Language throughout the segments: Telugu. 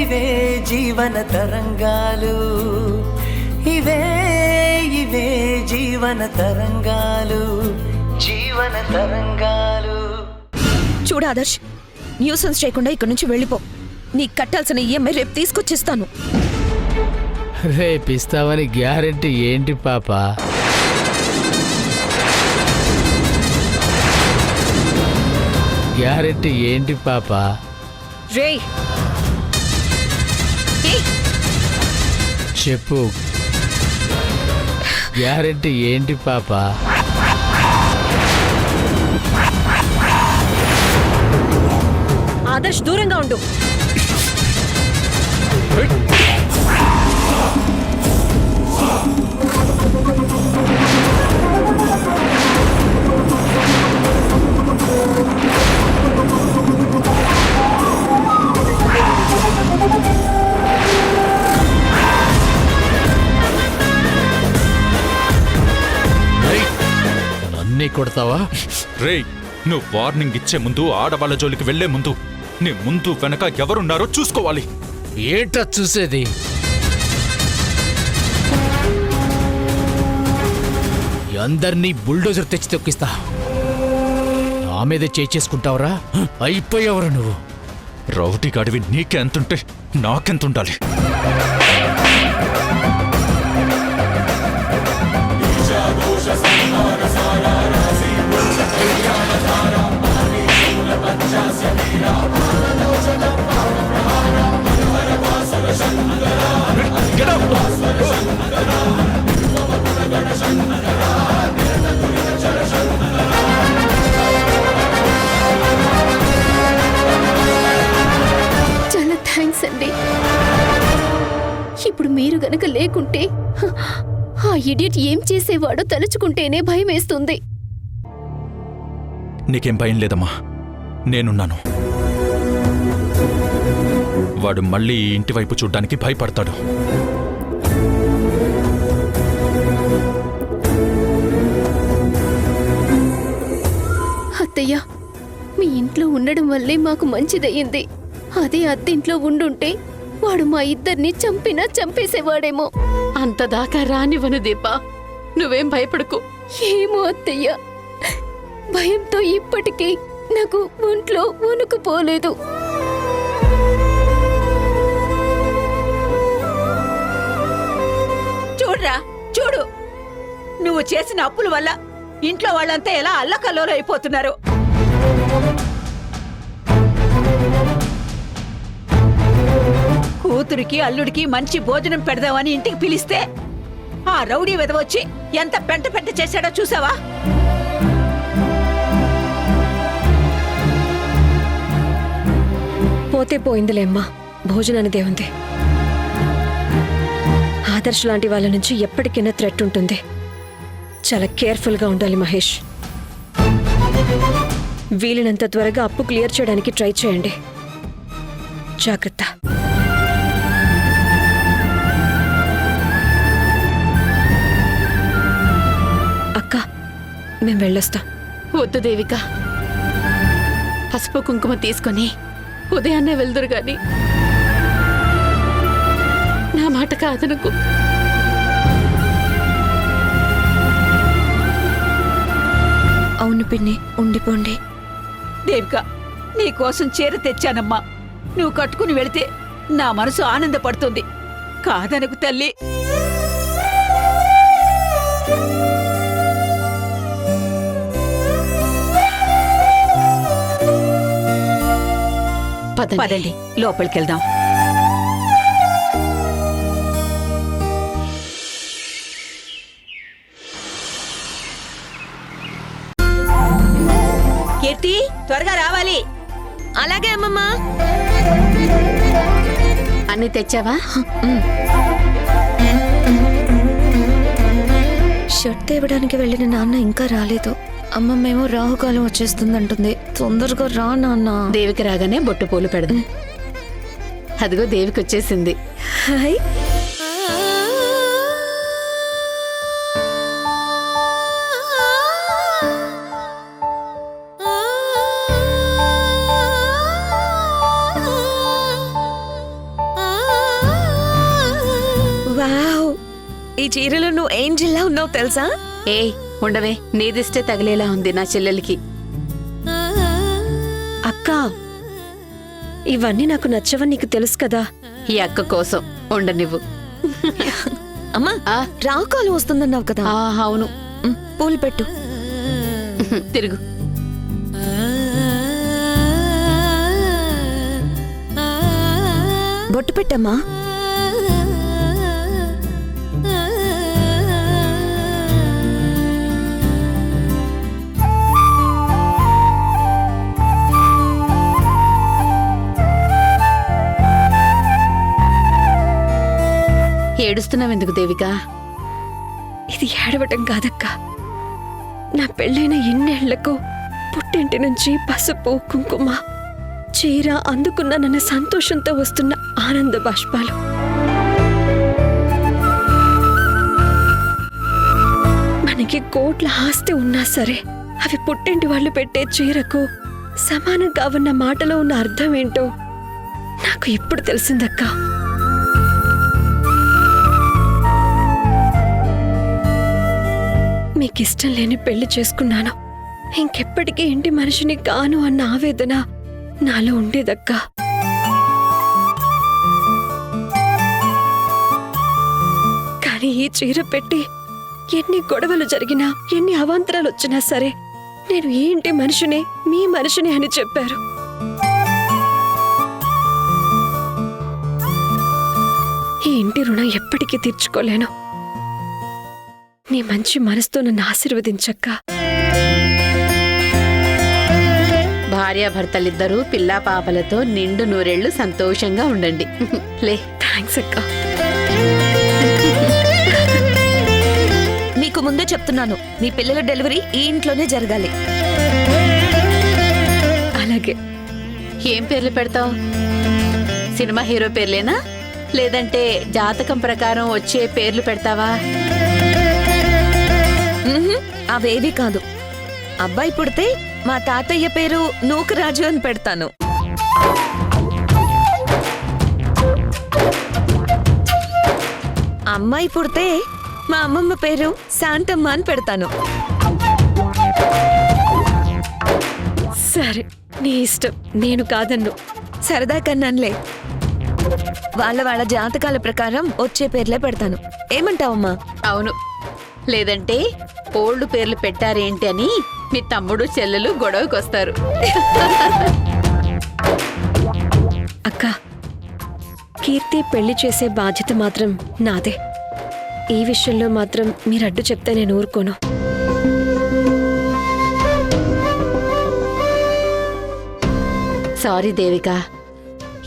ఇవే జీవన తరంగాలు, ఇవే ఇవే జీవన తరంగాలు, జీవన తరంగాలు. చూడు ఆదర్శ్, న్యూసెన్స్ చేయకుండా ఇక్కడి నుంచి వెళ్ళిపో. నీకు కట్టాల్సిన ఈఎంఐ రేపు తీసుకొచ్చిస్తాను. రేపిస్తావని గ్యారెంటీ ఏంటి పాప? గ్యారెంటీ ఏంటి పాప? రేయ్ చెప్పు, గ్యారెంటీ ఏంటి పాప? ఆదర్శ్ దూరంగా ఉండు. నన్నే కొడతావా? రేయ్, నువ్వు వార్నింగ్ ఇచ్చే ముందు, ఆడవాళ్ళ జోలికి వెళ్లే ముందు నీ ముందు వెనక ఎవరున్నారో చూసుకోవాలి. ఏంటో చూసేది? అందరినీ బుల్డోజర్ తెచ్చి తొక్కిస్తా. నా మీదే చేసుకుంటావరా? అయిపోయావరా నువ్వు. రౌడీ గాడివి నీకే ఎంతుంటే నాకెంతుండాలి? చాలా థ్యాంక్స్ అండి. ఇప్పుడు మీరు గనక లేకుంటే ఆ ఇడియట్ ఏం చేసేవాడో తలుచుకుంటేనే భయం వేస్తుంది. నీకేం భయం లేదమ్మా, నేనున్నాను. వాడు మళ్ళీ ఈ ఇంటి వైపు చూడ్డానికి భయపడతాడు. అత్తయ్య, మీ ఇంట్లో ఉండడం వల్లే మాకు మంచిదయ్యింది. అదే అద్దెంట్లో ఉండుంటే వాడు మా ఇద్దరిని చంపినా చంపేసేవాడేమో. అంతదాకా రానివ్వను దీపా, నువ్వేం భయపడకు. ఏమో అత్తయ్య, భయంతో ఇప్పటికీ నాకు ఒంట్లో వణుకుపోలేదు. చూడ్రా, చూడు, నువ్వు చేసిన అప్పుల వల్ల ఇంట్లో వాళ్ళంతా ఎలా అల్లకల్లోలు అయిపోతున్నారు. కూతురికి అల్లుడికి మంచి భోజనం పెడదామని ఇంటికి పిలిస్తే ఆ రౌడీ వెదవొచ్చి ఎంత పెంట పెంట చేశాడో చూసావా? పోతే పోయిందిలేమ్మా, భోజనానిదే ఉంది. ఆదర్శ్ లాంటి వాళ్ళ నుంచి ఎప్పటికైనా థ్రెట్ ఉంటుంది. చాలా కేర్ఫుల్గా ఉండాలి మహేష్. వీలైనంత త్వరగా అప్పు క్లియర్ చేయడానికి ట్రై చేయండి. జాగ్రత్త. అక్క, మేం వెళ్ళొస్తాం. వద్దు దేవిక, పసుపు కుంకుమ తీసుకొని ఉదయాన్నే వెళ్దురు గాని నా మాట కాదనుకు. అవును పిన్ని, ఉండిపోండి. దేవిక, నీకోసం చీర తెచ్చానమ్మా. నువ్వు కట్టుకుని వెళితే నా మనసు ఆనందపడుతుంది. కాదనకు తల్లి. పదండి, లోపలికెళ్దాం. కీర్తి, త్వరగా రావాలి. అలాగే అమ్మమ్మా. అన్ని తెచ్చావా? షర్ట్ తేవడానికి వెళ్ళిన నాన్న ఇంకా రాలేదు. అమ్మమ్మేమో రాహుకాలం వచ్చేస్తుందంటుంది. తొందరగా రా నాన్న. దేవికి రాగానే బొట్టు పూలు పెడదాం. అదిగో దేవికి వచ్చేసింది. హాయ్. ఈ చీరలో నువ్వు ఏంజిల్లా ఉన్నావు తెలుసా? ఏయ్ ఉండవే, నీదిష్టే తగిలేలా ఉంది నా చెల్లెలికి. అక్క ఇవన్నీ నాకు నచ్చవని నీకు తెలుసు కదా. ఈ అక్క కోసం ఉండనివ్వు. అమ్మా రాకాలు వస్తుందన్నావు కదా. అవును. పూలు పెట్టు. తిరుగు. బొట్టు పెట్టమ్మా. ఏడుస్తున్నావెందుకు దేవిక? ఇది ఏడవటం కాదక్క. నా పెళ్ళైన ఇన్నేళ్లకు పుట్టింటి నుంచి పసుపు కుంకుమ చీర అందుకున్నానన్న సంతోషంతో వస్తున్న ఆనంద బాష్పాలు. మనకి కోట్ల ఆస్తి ఉన్నా సరే అవి పుట్టింటి వాళ్ళు పెట్టే చీరకు సమానం కావన్న మాటలో ఉన్న అర్థం ఏంటో నాకు ఇప్పుడు తెలిసిందక్క. మీకిష్టం లేని పెళ్లి చేసుకున్నాను, ఇంకెప్పటికీ ఇంటి మనిషిని కాను అన్న ఆవేదన నాలో ఉండేదక్క. కానీ ఈ చీర పెట్టి ఎన్ని గొడవలు జరిగినా ఎన్ని అవాంతరాలు వచ్చినా సరే నేను ఈ ఇంటి మనిషిని, మీ మనిషిని అని చెప్పారు. ఈ ఇంటి రుణం ఎప్పటికీ తీర్చుకోలేను. నీ మంచి మనసుతో నన్ను ఆశీర్వదించక్క. భార్యాభర్తలిద్దరూ పిల్లా పాపలతో నిండు నూరేళ్లు సంతోషంగా ఉండండి. లే. థ్యాంక్స్ అక్క. మీకు ముందే చెప్తున్నాను, మీ పిల్లల డెలివరీ ఈ ఇంట్లోనే జరగాలి. అలాగే. ఏం పేర్లు పెడతావు? సినిమా హీరో పేర్లేనా, లేదంటే జాతకం ప్రకారం వచ్చే పేర్లు పెడతావా? అవేవి కాదు. అబ్బాయి పుడితే మా తాతయ్య పేరు నూకరాజు అని పెడతాను. అమ్మాయి పుడితే మా అమ్మమ్మ పేరు శాంతమ్మ అని పెడతాను. సరే, నీ ఇష్టం, నేను కాదన్ను. సరదా కన్నానులే. వాళ్ళ జాతకాల ప్రకారం వచ్చే పేర్లే పెడతాను. ఏమంటావమ్మా? అవును, లేదంటే ఓల్డ్ పేర్లు పెట్టారేంటి అని మీ తమ్ముడు చెల్లెలు గొడవకొస్తారు. అక్క, కీర్తి పెళ్లి చేసే బాధ్యత మాత్రం నాదే. ఈ విషయంలో మాత్రం మీరు అడ్డు చెప్తే నేను ఊరుకోను. సారీ దేవిక,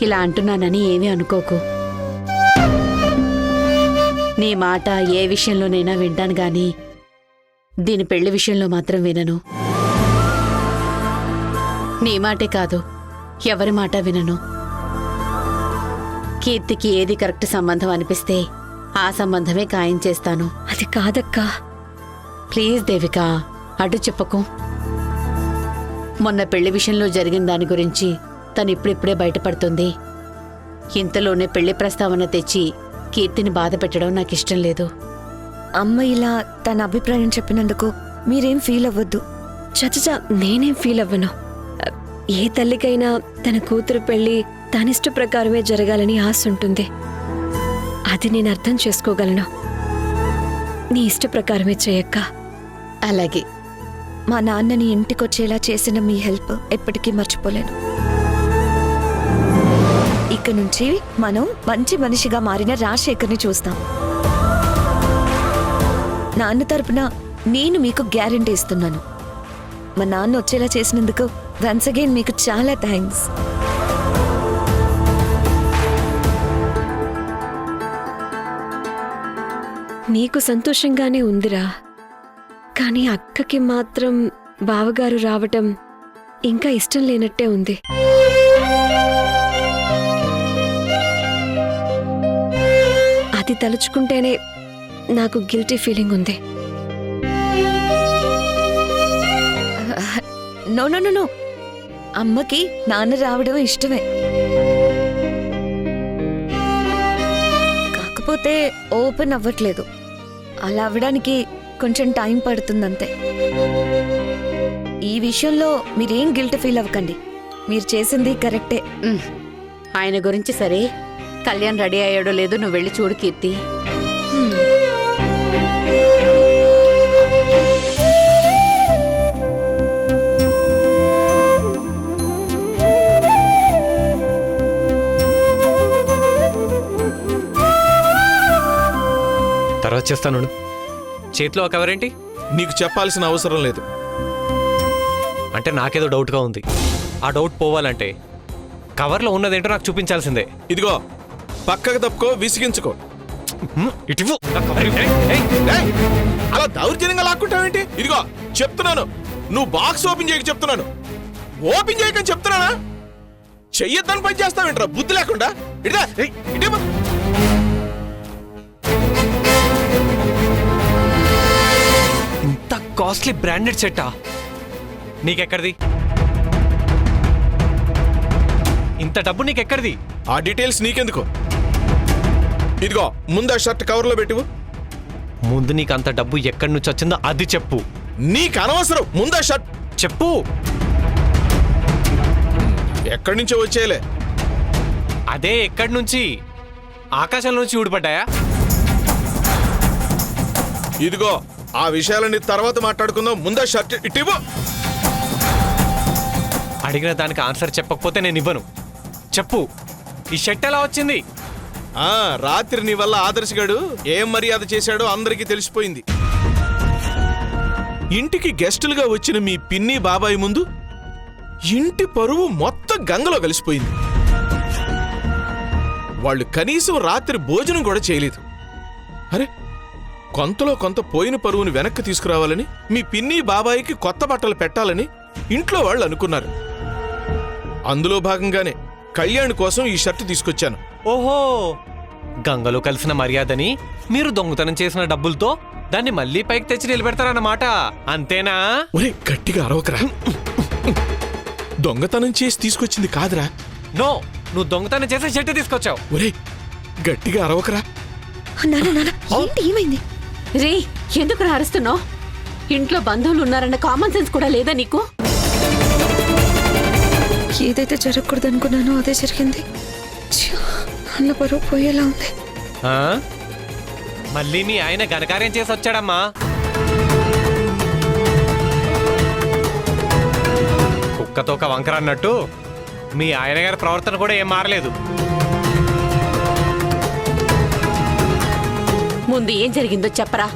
ఇలా అంటున్నానని ఏమీ అనుకోకు. నీ మాట ఏ విషయంలోనైనా వింటాను గాని దీని పెళ్లి విషయంలో మాత్రం వినను. నీ మాటే కాదు, ఎవరి మాట వినను. కీర్తికి ఏది కరెక్ట్ సంబంధం అనిపిస్తే ఆ సంబంధమే ఖాయం చేస్తాను. అది కాదక్కా. ప్లీజ్ దేవిక, అడ్డు చెప్పకు. మొన్న పెళ్లి విషయంలో జరిగిన దాని గురించి తను ఇప్పుడిప్పుడే బయటపడుతుంది. ఇంతలోనే పెళ్లి ప్రస్తావన తెచ్చి కీర్తిని బాధ పెట్టడం నాకిష్టం లేదు. అమ్మ ఇలా తన అభిప్రాయం చెప్పినందుకు మీరేం ఫీల్ అవ్వద్దు. చచ్చా, నేనేం ఫీల్ అవ్వను. ఏ తల్లికైనా తన కూతురు పెళ్లి తనిష్ట ప్రకారమే జరగాలని ఆశ ఉంటుంది. అది నేను అర్థం చేసుకోగలను. నీ ఇష్ట ప్రకారమే చేయక్క. అలాగే. మా నాన్నని ఇంటికొచ్చేలా చేసిన మీ హెల్ప్ ఎప్పటికీ మర్చిపోలేను. ఇక నుంచి మనం మంచి మనిషిగా మారిన రాజశేఖర్ని చూస్తాం. నాన్న తరపున నేను మీకు గ్యారెంటీ ఇస్తున్నాను. మా నాన్న వచ్చేలా చేసినందుకు వన్స్ అగైన్ మీకు చాలా థ్యాంక్స్. నీకు సంతోషంగానే ఉందిరా, కానీ అక్కకి మాత్రం బావగారు రావటం ఇంకా ఇష్టం లేనట్టే ఉంది. అది తలుచుకుంటేనే నాకు గిల్టీ ఫీలింగ్ ఉంది. నో నో నో నో, అమ్మకి నాన్న రావడం ఇష్టమే. కాకపోతే ఓపెన్ అవ్వట్లేదు. అలా అవ్వడానికి కొంచెం టైం పడుతుందంతే. ఈ విషయంలో మీరేం గిల్ట్ ఫీల్ అవ్వకండి. మీరు చేసింది కరెక్టే. ఆయన గురించి సరే, కళ్యాణ్ రెడీ అయ్యాడో లేదో నువ్వు వెళ్ళి చూడు కీర్తి. తర్వాత చేస్తాను. చేతిలో ఒక కవర్ ఏంటి? నీకు చెప్పాల్సిన అవసరం లేదు. అంటే నాకేదో డౌట్గా ఉంది. ఆ డౌట్ పోవాలంటే కవర్లో ఉన్నదేంటో నాకు చూపించాల్సిందే. ఇదిగో పక్కకు తప్పుకో, విసిగించుకో. ఇటువు. ఏయ్, అలా దౌర్జన్యంగా లాక్కుంటావేంటి? ఇదిగో చెప్తున్నాను, నువ్వు బాక్స్ ఓపెన్ చేయక చెప్తున్నాను. ఓపెన్ చేయకని చెప్తున్నానా? చెయ్యొద్దని పని చేస్తావేంట్రా బుద్ధి లేకుండా? ఇటుదా, ఇటే. ఇంత కాస్ట్లీ బ్రాండెడ్ సెట్టా నీకెక్కడిది? ఇంత డబ్బు నీకెక్కడిది? ఆ డీటెయిల్స్ నీకెందుకు? ఇదిగో ముందు ఆ షర్ట్ కవర్లో పెట్టివు. ముందు నీకు అంత డబ్బు ఎక్కడి నుంచి వచ్చిందో అది చెప్పు. నీకు అనవసరం. ముందు ఆ షర్ట్ చెప్పు. ఎక్కడి నుంచో వచ్చేయలే. అదే ఎక్కడి నుంచి? ఆకాశం నుంచి ఊడిపడ్డాయా? ఇదిగో ఆ విషయాలన్నీ తర్వాత మాట్లాడుకుందాం. ముందు ఆ షర్ట్ ఇటివ్వు. అడిగిన దానికి ఆన్సర్ చెప్పకపోతే నేను ఇవ్వను. చెప్పు, ఈ షర్ట్ ఎలా వచ్చింది? రాత్రి నీ వల్ల ఆదర్శగాడు ఏం మర్యాద చేశాడో అందరికీ తెలిసిపోయింది. ఇంటికి గెస్టులుగా వచ్చిన మీ పిన్ని బాబాయ్ ముందు ఇంటి పరువు మొత్తం గంగలో కలిసిపోయింది. వాళ్ళు కనీసం రాత్రి భోజనం కూడా చేయలేదు. అరే, కొంతలో కొంత పోయిన పరువుని వెనక్కి తీసుకురావాలని, మీ పిన్ని బాబాయికి కొత్త బట్టలు పెట్టాలని ఇంట్లో వాళ్ళు అనుకున్నారు. అందులో భాగంగానే కళ్యాణ్ కోసం ఈ షర్ట్ తీసుకొచ్చాను. ఓహో, గంగలో కలిసిన మర్యాదని మీరు దొంగతనం చేసిన డబ్బులతో దాన్ని మళ్ళీ పైకి తెచ్చి నిలబెడతారన్నమాట, అంతేనా? ఒరే, గట్టిగా అరవకరా. దొంగతనం చేసి తీసుకొచ్చింది కాదురా. నో, నువ్వు దొంగతనం చేసి షర్ట్ తీసుకొచ్చావు. ఒరే, గట్టిగా అరవకరా. ఏంటి, ఏమైంది? రే, ఎందుకు అరుస్తున్నావు? ఇంట్లో బంధువులు ఉన్నారన్న కామన్ సెన్స్ కూడా లేదా నీకు? ఏదైతే జరగకూడదు అనుకున్నానో అదే జరిగింది. అన్న పరువు పోయేలా ఉంది. మళ్ళీ మీ ఆయన ఘనకార్యం చేసి వచ్చాడమ్మా. కుక్కతో ఒక వంకర అన్నట్టు మీ ఆయన గారి ప్రవర్తన కూడా ఏం మారలేదు. ముందు ఏం జరిగిందో చెప్పరా.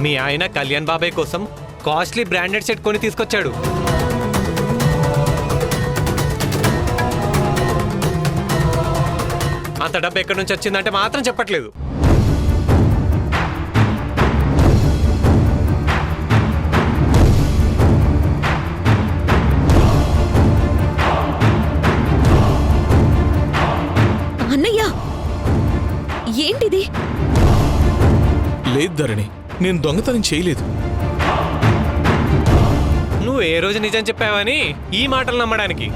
మీ ఆయన కళ్యాణ్ బాబాయ్ కోసం కాస్ట్లీ బ్రాండెడ్ సెట్ కొని తీసుకొచ్చాడు. అంత డబ్బు ఎక్కడి నుంచి వచ్చిందంటే మాత్రం చెప్పట్లేదు. అన్నయ్య, ఏంటిది? లేదు ధరణి, నేను దొంగతనం చేయలేదు. నువ్వు ఏ రోజు నిజం చెప్పావని ఈ మాటలు నమ్మడానికి?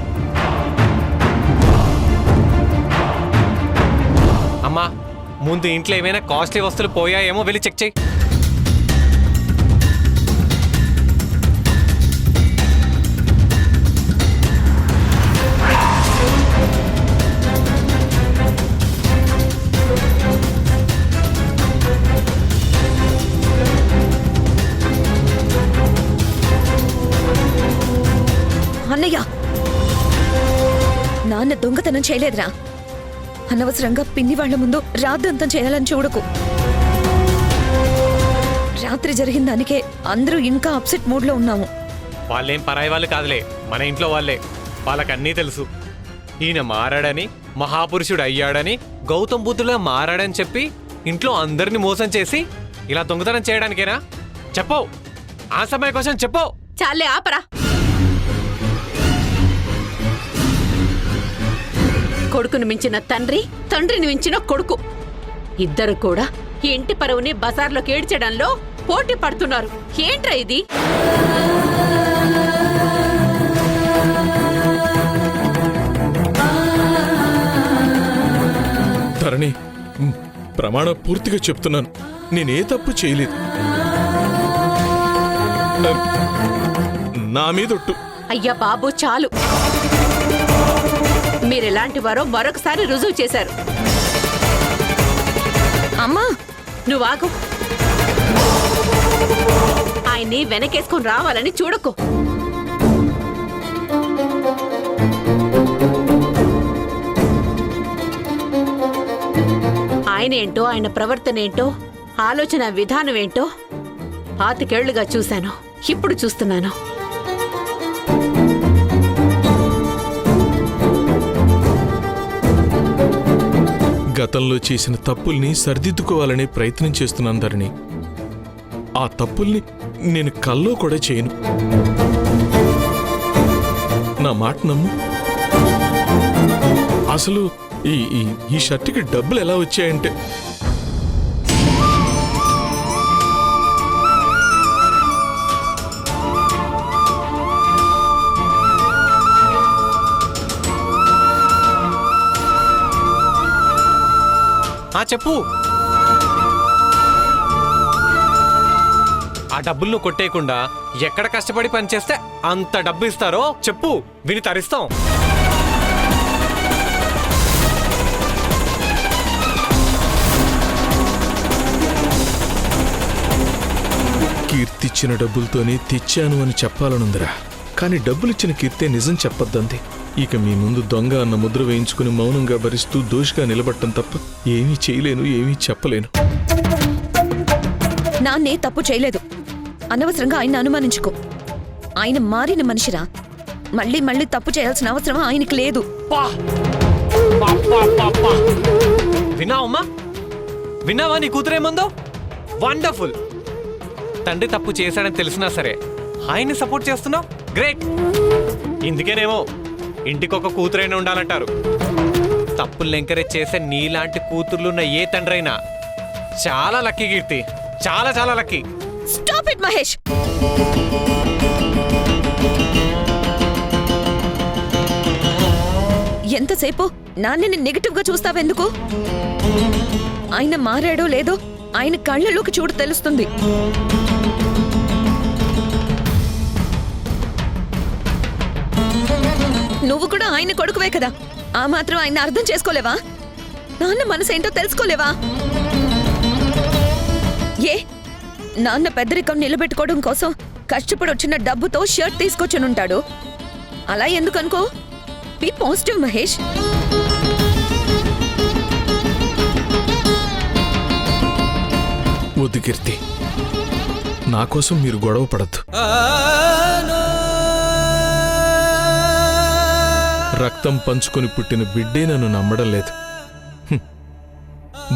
అమ్మా, ముందు ఇంట్లో ఏమైనా కాస్ట్లీ వస్తువులు పోయాయేమో వెళ్ళి చెక్ చేయి. అన్నయ్య, నాన్న దొంగతనం చేయలేదురా. అనవసరంగా పిన్ని వాళ్ల ముందు రాద్దంతం చేయాలని చూడకు. రాత్రి జరిగిన దానికే అందరూ ఇంకా అప్సెట్ మూడ్ లో ఉన్నాము. వాళ్ళేం పరాయి వాళ్ళు కాదులే, మన ఇంట్లో వాళ్ళే. వాళ్ళకన్నీ తెలుసు. ఈయన మారాడని, మహాపురుషుడు అయ్యాడని, గౌతమ్ బుద్ధులా మారాడని చెప్పి ఇంట్లో అందరిని మోసం చేసి ఇలా దొంగతనం చేయడానికేనా? చెప్పు, ఆ సమయ కోసం చెప్పు. చాలే ఆపరా. కొడుకును మించిన తండ్రి, తండ్రిని మించిన కొడుకు, ఇద్దరు కూడా ఈ ఇంటి పరువుని బజార్లోకి ఏడ్చడంలో పోటీ పడుతున్నారు. ఏంట్రా ఇది? ధరణి, ప్రమాణం పూర్తిగా చెప్తున్నాను, నేనే తప్పు చేయలేదు. నా మీదొట్టు. అయ్యా బాబు చాలు, మీరెలాంటి వారో మరొకసారి రుజువు చేశారు. అమ్మా నువ్వు ఆగు. ఆయన్ని వెనకేసుకొని రావాలని చూడకు. ఆయనేంటో, ఆయన ప్రవర్తన ఏంటో, ఆలోచన విధానం ఏంటో పాతికేళ్లుగా చూశాను, ఇప్పుడు చూస్తున్నాను. గతంలో చేసిన తప్పుల్ని సరిదిద్దుకోవాలనే ప్రయత్నం చేస్తున్నాను ధరణి. ఆ తప్పుల్ని నేను కల్లో కూడా చేయను. నా మాట నమ్ము. అసలు ఈ షర్టుకి డబ్బులు ఎలా వచ్చాయంటే, చెప్పు. ఆ డబ్బులు కొట్టేయకుండా ఎక్కడ కష్టపడి పనిచేస్తే అంత డబ్బు ఇస్తారో చెప్పు, విని తరిస్తాం. కీర్తిచ్చిన డబ్బులతోనే తెచ్చాను అని చెప్పాలనుందిరా. కానీ డబ్బులిచ్చిన కీర్తే నిజం చెప్పొద్దంది. ఇక మీ ముందు దొంగ అన్న ముద్ర వేయించుకుని మౌనంగా భరిస్తూ దోషిగా నిలబట్టం తప్ప ఏమీ చేయలేను, ఏమీ చెప్పలేను. నాన్నే తప్పు చేయలేదు. అనవసరంగా ఆయన అనుమానించుకో. ఆయన మారిన మనిషిరా. మళ్ళీ మళ్ళీ తప్పు చేయాల్సిన అవసరం ఆయనకి లేదు. విన్నావమ్మా? విన్నావా నీ కూతురేమందో? వండర్ఫుల్. తండ్రి తప్పు చేశాడని తెలిసినా సరే ఆయన్ని సపోర్ట్ చేస్తున్నావు. గ్రేట్. ఇందుకేనేమో ఇంటికొక కూతురైనా ఉండాలంటారు. తప్పుల్ని ఎంకరేజ్ చేసే నీలాంటి కూతుర్లున్న ఏ తండ్రైనా చాలా లక్కీ కీర్తి, చాలా చాలా లక్కీ. Stop it Mahesh. ఎంతసేపు నాన్నని నెగటివ్ గా చూస్తావెందుకు? ఆయన మారాడో లేదో ఆయన కళ్ళలోకి చూడు, తెలుస్తుంది. నువ్వు కూడా ఆయన కొడుకువే కదా, ఆ మాత్రం ఆయన అర్థం చేసుకోలేవా? నాన్న మనసేంటో తెలుసుకోలేవా? ఏ నాన్న పెద్దరికం నిలబెట్టుకోవడం కోసం కష్టపడి వచ్చిన డబ్బుతో షర్ట్ తీసుకొచ్చునుంటాడు. అలా ఎందుకనుకో. Be positive Mahesh. వద్దు కీర్తి, నా కోసం మీరు గొడవ పడద్దు. రక్తం పంచుకొని పుట్టిన బిడ్డే నన్ను నమ్మడం లేదు.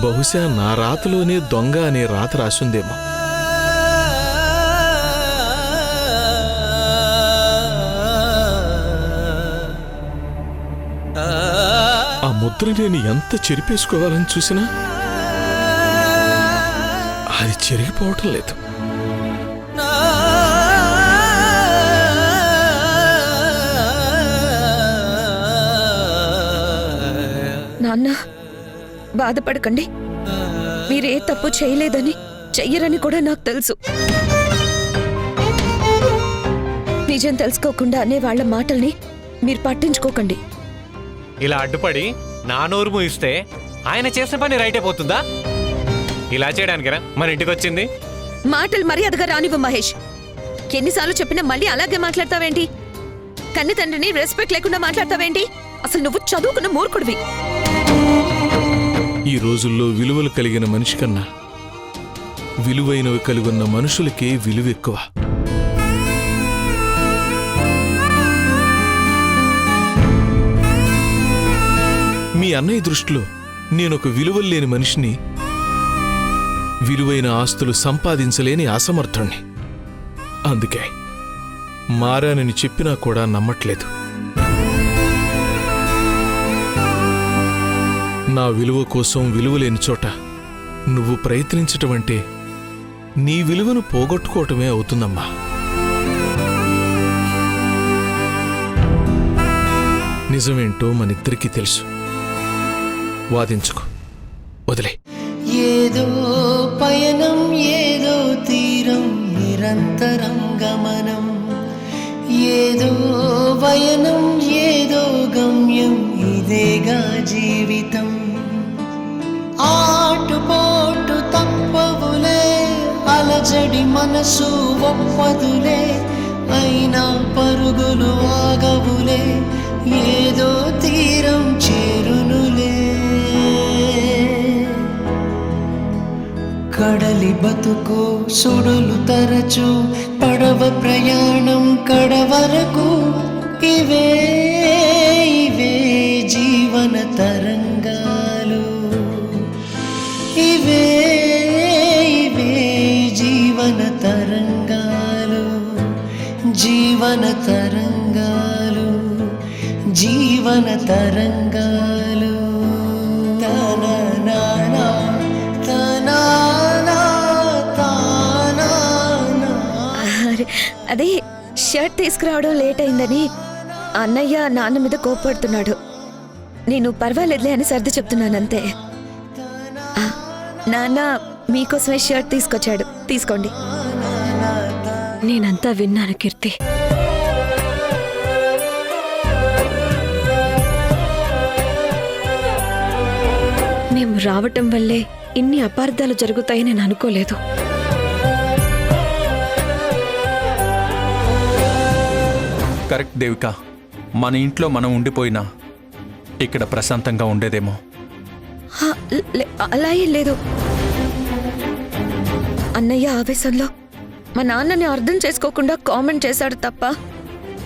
బహుశా నా రాతలోనే దొంగ అనే రాత రాసుందేమో. ఆ ముద్ర నేను ఎంత చెరిపేసుకోవాలని చూసినా అది చెరిగిపోవటం లేదు. నాన్న బాధపడకండి. మీరే తప్పు చేయలేదని, చెయ్యరని కూడా నాకు తెలుసు. నిజం తెలుసుకోకుండా అనే వాళ్ళ మాటల్ని మీరు పట్టించుకోకండి. ఇలా అడ్డుపడి నా నోరు మూయిస్తే ఆయన చేసిన పని రైట్ అయిపోతుందా? ఇలా చేయడానికిరా మన ఇంటికి వచ్చింది. మాటలు మర్యాదగా రానివ్వు మహేష్. ఎన్నిసార్లు చెప్పినా మళ్ళీ అలాగే మాట్లాడతావేంటి? కన్ని తండ్రిని రెస్పెక్ట్ లేకుండా మాట్లాడతావేంటి? అసలు నువ్వు చదువుకున్న మూర్ఖుడివి. ఈ రోజుల్లో విలువలు కలిగిన మనిషి కన్నా విలువైనవి కలిగున్న మనుషులకే విలువ ఎక్కువ. మీ అన్నయ్య దృష్టిలో నేనొక విలువలు లేని మనిషిని, విలువైన ఆస్తులు సంపాదించలేని అసమర్థుణ్ణి. అందుకే మారానని చెప్పినా కూడా నమ్మట్లేదు. నా విలువ కోసం విలువలేని చోట నువ్వు ప్రయత్నించటం అంటే నీ విలువను పోగొట్టుకోవటమే అవుతుందమ్మా. నిజమేంటో మనిద్దరికీ తెలుసు. వాదించుకో, వదిలే. ఏదో పయనం ఏదో తీరం నిరంతరం గమనం ఏదో వయనం ఏదో గమ్యం ఇదేగా జీవితం ఆటుపోటు తప్పవులే అలజడి మనసు ఒప్పదులే అయినా పరుగులు ఆగవులే ఏదో తీరం చేరునులే కడలి బతుకు సుడులు తరచు పడవ ప్రయాణం కడవరకు ఇవే ఇవే జీవన తరంగాలు ఇవే ఇవే జీవన తరంగాలు జీవన తరంగాలు జీవన తరంగాలు తననానా తనానా తానానా. అదే షర్ట్ తీసుకురావడం లేట్ అయిందని అన్నయ్య నాన్న మీద కోప్పడుతున్నాడు. నేను పర్వాలేదులే అని సర్ది చెప్తున్నానంతే. నాన్న మీకోసమే షర్ట్ తీసుకొచ్చాడు, తీసుకోండి. నేనంతా విన్నాను కీర్తి. మేము రావటం వల్లే ఇన్ని అపార్థాలు జరుగుతాయని నేను అనుకోలేదు. కరెక్ట్ దేవిక, మన ఇంట్లో మనం ఉండిపోయినా ఇక్కడ ప్రశాంతంగా ఉండేదేమో. అలా ఏం లేదు. అన్నయ్య ఆవేశంలో మా నాన్నని అర్థం చేసుకోకుండా కామెంట్ చేశాడు తప్ప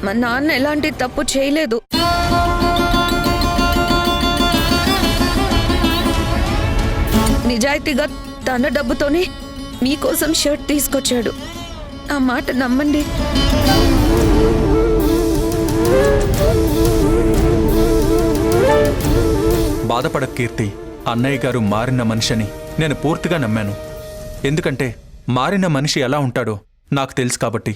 మా నాన్న ఎలాంటి తప్పు చేయలేదు. నిజాయితీగా తన డబ్బుతోనే మీకోసం షర్ట్ తీసుకొచ్చాడు. ఆ మాట నమ్మండి. బాధపడక కీర్తి, అన్నయ్య గారు మారిన మనిషిని నేను పూర్తిగా నమ్మాను. ఎందుకంటే మారిన మనిషి ఎలా ఉంటాడో నాకు తెలుసు కాబట్టి.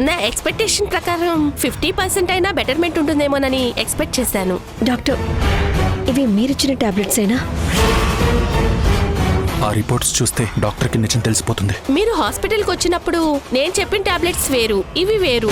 నా ఎక్స్పెక్టేషన్ ప్రకారం 50% అయినా బెటర్మెంట్ ఉంటుందేమోనని ఎక్స్పెక్ట్ చేశాను. డాక్టర్, ఇవి మీరిచ్చిన టాబ్లెట్సేనా? ఆ రిపోర్ట్స్ చూస్తే డాక్టర్కి నిజం తెలిసిపోతుంది. మీరు హాస్పిటల్కి వచ్చినప్పుడు నేను చెప్పిన టాబ్లెట్స్ వేరు, ఇవి వేరు.